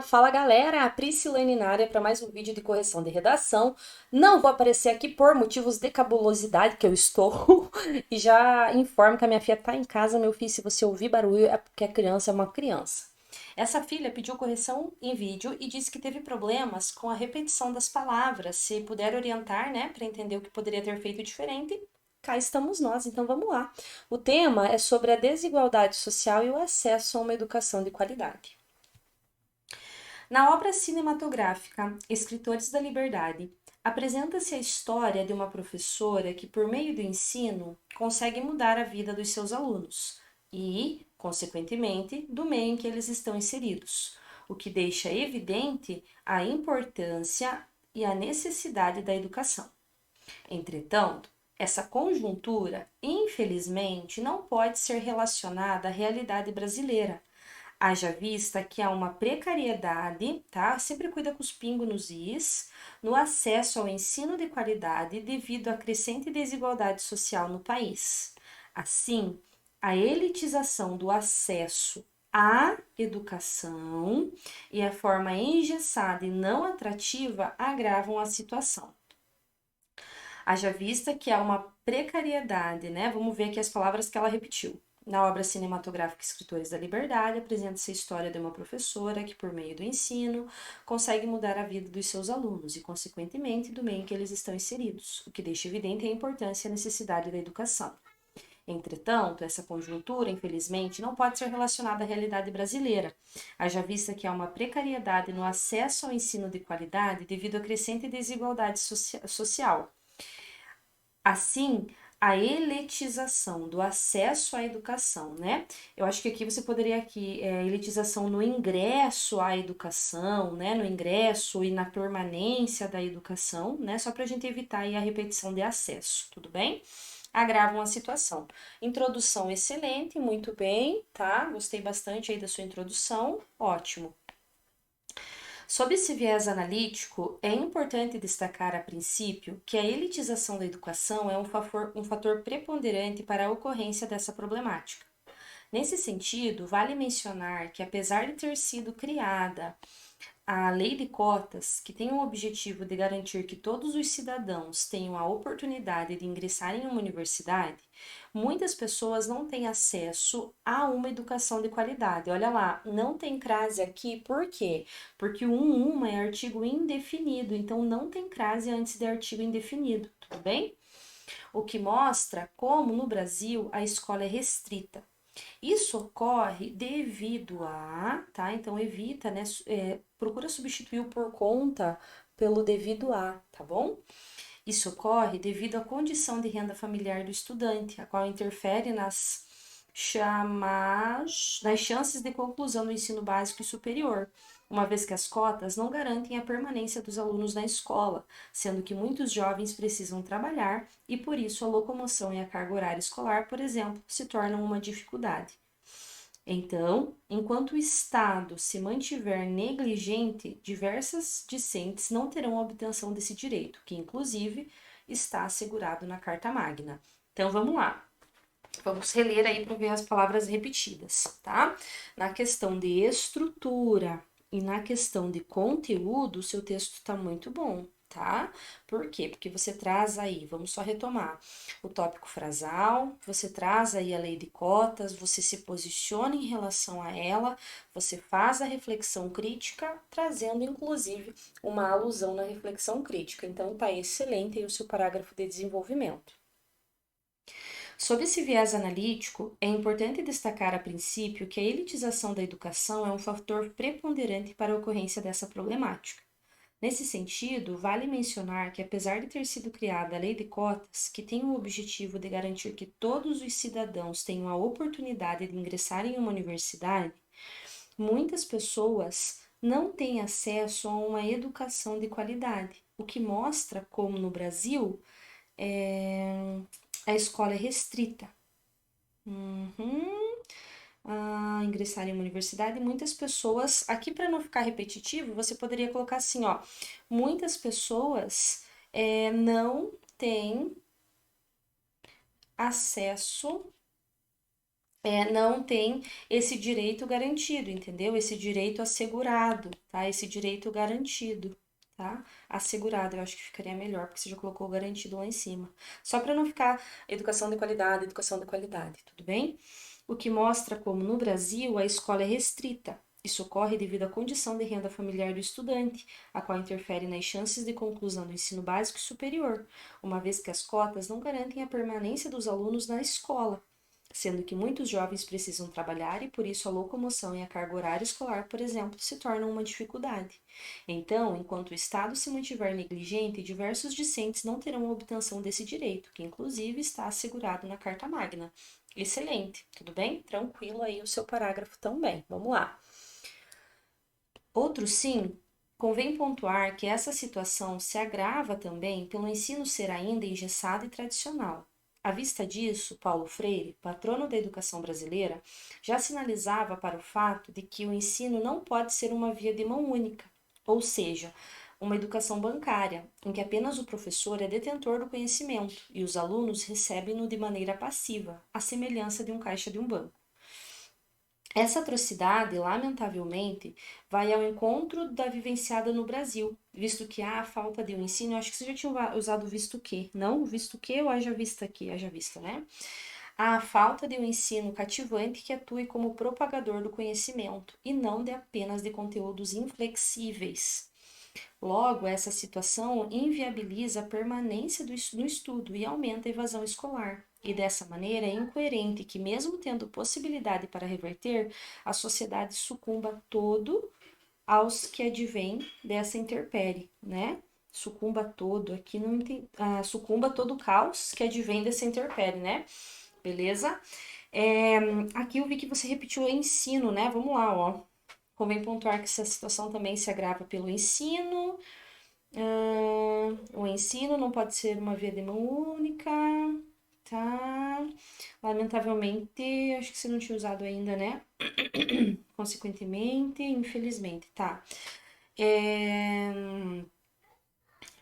Fala galera, a Priscilane na área para mais um vídeo de correção de redação. Não vou aparecer aqui por motivos de cabulosidade que eu estou e já informo que a minha filha tá em casa, meu filho, se você ouvir barulho é porque a criança é uma criança. Essa filha pediu correção em vídeo e disse que teve problemas com a repetição das palavras. Se puder orientar, né, para entender o que poderia ter feito diferente, cá estamos nós, então vamos lá. O tema é sobre a desigualdade social e o acesso a uma educação de qualidade. Na obra cinematográfica Escritores da Liberdade, apresenta-se a história de uma professora que, por meio do ensino, consegue mudar a vida dos seus alunos e, consequentemente, do meio em que eles estão inseridos, o que deixa evidente a importância e a necessidade da educação. Entretanto, essa conjuntura, infelizmente, não pode ser relacionada à realidade brasileira. Haja vista que há uma precariedade, tá? Sempre cuida com os pingos nos is, no acesso ao ensino de qualidade devido à crescente desigualdade social no país. Assim, a elitização do acesso à educação e a forma engessada e não atrativa agravam a situação. Haja vista que há uma precariedade, né? Vamos ver aqui as palavras que ela repetiu. Na obra cinematográfica Escritores da Liberdade, apresenta-se a história de uma professora que, por meio do ensino, consegue mudar a vida dos seus alunos e, consequentemente, do meio em que eles estão inseridos, o que deixa evidente a importância e a necessidade da educação. Entretanto, essa conjuntura, infelizmente, não pode ser relacionada à realidade brasileira, haja vista que há uma precariedade no acesso ao ensino de qualidade devido à crescente desigualdade social. Assim, a elitização do acesso à educação, né? Eu acho que aqui você poderia elitização no ingresso à educação, né? No ingresso e na permanência da educação, né? Só para a gente evitar aí a repetição de acesso, tudo bem? Agravam a situação. Introdução excelente, muito bem, tá? Gostei bastante aí da sua introdução, ótimo. Sob esse viés analítico, é importante destacar a princípio que a elitização da educação é um fator preponderante para a ocorrência dessa problemática. Nesse sentido, vale mencionar que, apesar de ter sido criada a lei de cotas, que tem o objetivo de garantir que todos os cidadãos tenham a oportunidade de ingressar em uma universidade, muitas pessoas não têm acesso a uma educação de qualidade. Olha lá, não tem crase aqui, por quê? Porque o 1 é artigo indefinido, então não tem crase antes de artigo indefinido, tudo bem? O que mostra como no Brasil a escola é restrita. Isso ocorre devido a, tá? Então evita, né? Procura substituir o por conta pelo devido a, tá bom? Isso ocorre devido à condição de renda familiar do estudante, a qual interfere nas chances de conclusão do ensino básico e superior, uma vez que as cotas não garantem a permanência dos alunos na escola, sendo que muitos jovens precisam trabalhar e por isso a locomoção e a carga horária escolar, por exemplo, se tornam uma dificuldade. Então, enquanto o Estado se mantiver negligente, diversas discentes não terão a obtenção desse direito, que inclusive está assegurado na Carta Magna. Então, vamos lá. Vamos reler aí para ver as palavras repetidas, tá? Na questão de estrutura e na questão de conteúdo, o seu texto está muito bom, tá? Por quê? Porque você traz aí, vamos só retomar, o tópico frasal, você traz aí a lei de cotas, você se posiciona em relação a ela, você faz a reflexão crítica, trazendo inclusive uma alusão na reflexão crítica. Então, tá excelente aí o seu parágrafo de desenvolvimento. Sob esse viés analítico, é importante destacar a princípio que a elitização da educação é um fator preponderante para a ocorrência dessa problemática. Nesse sentido, vale mencionar que, apesar de ter sido criada a Lei de Cotas, que tem o objetivo de garantir que todos os cidadãos tenham a oportunidade de ingressar em uma universidade, muitas pessoas não têm acesso a uma educação de qualidade, o que mostra como no Brasil a escola é restrita. Ingressar em uma universidade, muitas pessoas, aqui para não ficar repetitivo, você poderia colocar assim, ó, muitas pessoas não têm acesso não tem esse direito garantido, entendeu? Esse direito assegurado, tá? Esse direito garantido, tá? Assegurado, eu acho que ficaria melhor, porque você já colocou o garantido lá em cima. Só para não ficar educação de qualidade, tudo bem? O que mostra como no Brasil a escola é restrita. Isso ocorre devido à condição de renda familiar do estudante, a qual interfere nas chances de conclusão do ensino básico e superior, uma vez que as cotas não garantem a permanência dos alunos na escola, sendo que muitos jovens precisam trabalhar e por isso a locomoção e a carga horária escolar, por exemplo, se tornam uma dificuldade. Então, enquanto o Estado se mantiver negligente, diversos discentes não terão a obtenção desse direito, que inclusive está assegurado na Carta Magna. Excelente, tudo bem? Tranquilo aí o seu parágrafo também. Vamos lá. Outro sim, convém pontuar que essa situação se agrava também pelo ensino ser ainda engessado e tradicional. À vista disso, Paulo Freire, patrono da educação brasileira, já sinalizava para o fato de que o ensino não pode ser uma via de mão única, ou seja, uma educação bancária, em que apenas o professor é detentor do conhecimento e os alunos recebem-no de maneira passiva, à semelhança de um caixa de um banco. Essa atrocidade, lamentavelmente, vai ao encontro da vivenciada no Brasil, visto que há a falta de um ensino. Eu acho que você já tinha usado visto que, não? Visto que ou haja vista que? Haja vista, né? Há a falta de um ensino cativante que atue como propagador do conhecimento e não de apenas de conteúdos inflexíveis. Logo, essa situação inviabiliza a permanência no estudo e aumenta a evasão escolar. E dessa maneira é incoerente que, mesmo tendo possibilidade para reverter, a sociedade sucumba todo aos que advêm dessa intempérie, né? Sucumba todo, aqui não entendi, sucumba todo o caos que advém dessa intempérie, né? Beleza? Aqui eu vi que você repetiu o ensino, né? Vamos lá, ó. Convém pontuar que essa situação também se agrava pelo ensino. O ensino não pode ser uma via de mão única, tá? Lamentavelmente, acho que você não tinha usado ainda, né? Consequentemente, infelizmente, tá? É,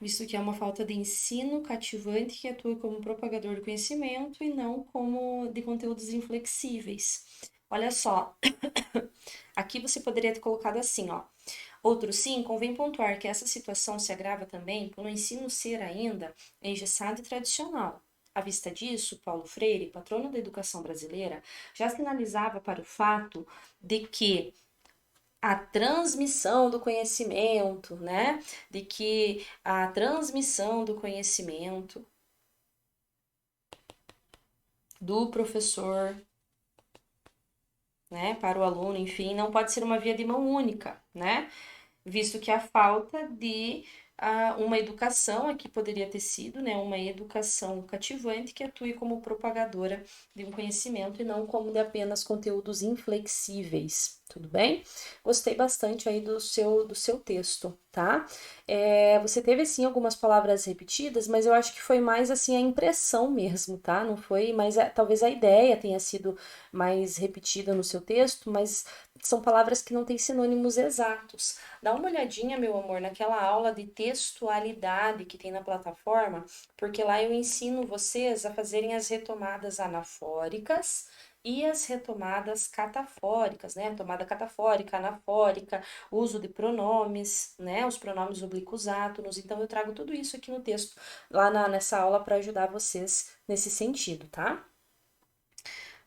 visto que é uma falta de ensino cativante que atue como propagador do conhecimento e não como de conteúdos inflexíveis. Olha só, aqui você poderia ter colocado assim, ó. Outro sim, convém pontuar que essa situação se agrava também por o ensino ser ainda engessado e tradicional. À vista disso, Paulo Freire, patrono da educação brasileira, já sinalizava para o fato de que a transmissão do conhecimento, né? De que a transmissão do conhecimento do professor, né, para o aluno, enfim, não pode ser uma via de mão única, né? Visto que a falta de uma educação, aqui poderia ter sido, né, uma educação cativante que atue como propagadora de um conhecimento e não como de apenas conteúdos inflexíveis, tudo bem? Gostei bastante aí do seu texto, tá? Você teve, assim, algumas palavras repetidas, mas eu acho que foi mais, assim, a impressão mesmo, tá? Não foi, mas talvez a ideia tenha sido mais repetida no seu texto, mas são palavras que não têm sinônimos exatos. Dá uma olhadinha, meu amor, naquela aula de textualidade que tem na plataforma, porque lá eu ensino vocês a fazerem as retomadas anafóricas e as retomadas catafóricas, né? Tomada catafórica, anafórica, uso de pronomes, né? Os pronomes oblíquos átonos. Então, eu trago tudo isso aqui no texto, lá nessa aula, para ajudar vocês nesse sentido, tá?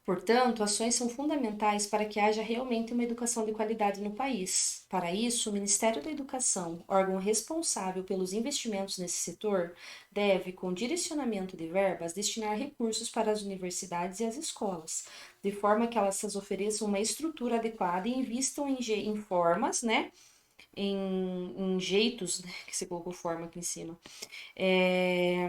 Portanto, ações são fundamentais para que haja realmente uma educação de qualidade no país. Para isso, o Ministério da Educação, órgão responsável pelos investimentos nesse setor, deve, com direcionamento de verbas, destinar recursos para as universidades e as escolas, de forma que elas ofereçam uma estrutura adequada e invistam em formas, né? Em jeitos, né, que você colocou forma aqui em cima, é,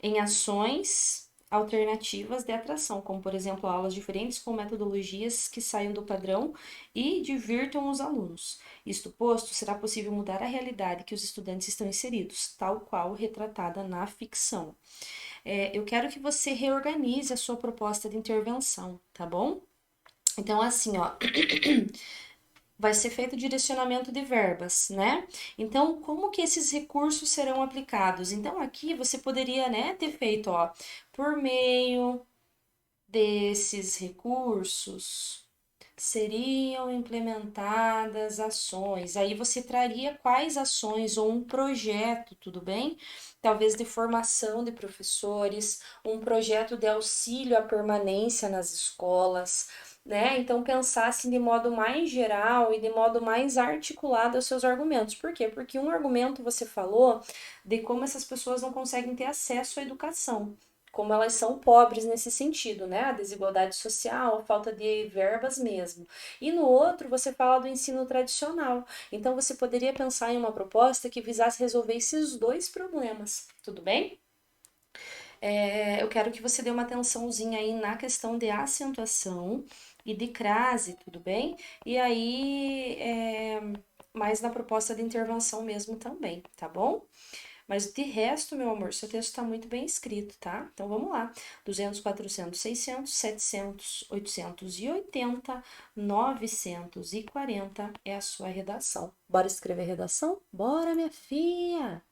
em ações alternativas de atração, como por exemplo aulas diferentes com metodologias que saiam do padrão e divirtam os alunos. Isto posto, será possível mudar a realidade que os estudantes estão inseridos, tal qual retratada na ficção. Eu quero que você reorganize a sua proposta de intervenção, tá bom? Então, assim, ó, vai ser feito direcionamento de verbas, né? Então, como que esses recursos serão aplicados? Então, aqui você poderia, né, ter feito, ó, por meio desses recursos seriam implementadas ações. Aí você traria quais ações ou um projeto, tudo bem? Talvez de formação de professores, um projeto de auxílio à permanência nas escolas, né? Então pensasse de modo mais geral e de modo mais articulado os seus argumentos. Por quê? Porque um argumento você falou de como essas pessoas não conseguem ter acesso à educação, como elas são pobres nesse sentido, né? A desigualdade social, a falta de verbas mesmo. E no outro, você fala do ensino tradicional. Então, você poderia pensar em uma proposta que visasse resolver esses dois problemas, tudo bem? Eu quero que você dê uma atençãozinha aí na questão de acentuação e de crase, tudo bem? E aí, mais na proposta de intervenção mesmo também, tá bom? Mas de resto, meu amor, seu texto está muito bem escrito, tá? Então vamos lá. 200, 400, 600, 700, 880, 940 é a sua redação. Bora escrever redação? Bora, minha filha!